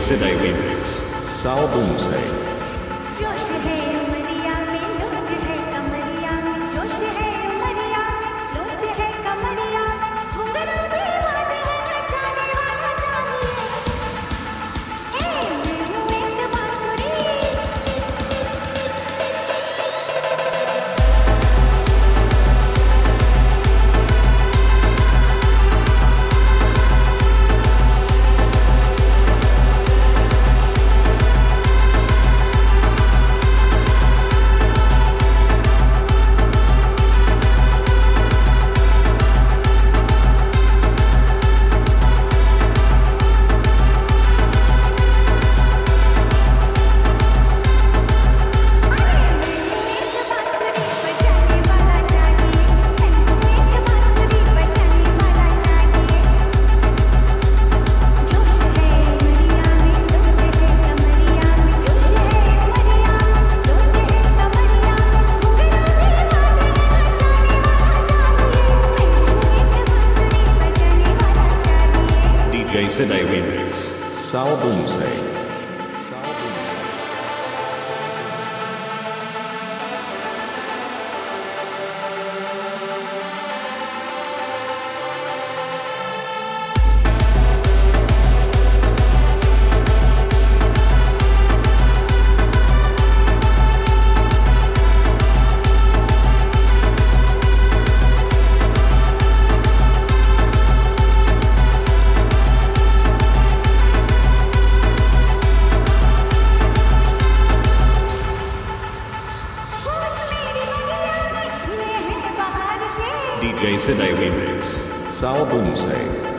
Sidhay Remix. Sal Bonsai. जोश है उमरिया में लोच है कमरिया में जोश है उमरिया में लोच है कमरिया घुंघरू दीवाने हैं नचाने वाला चाहिए मैं हूँ एक बांसुरी DJ Sidhay Remix. Sal Bonsai. DJ Sidhay Remix. Sal Bonsai.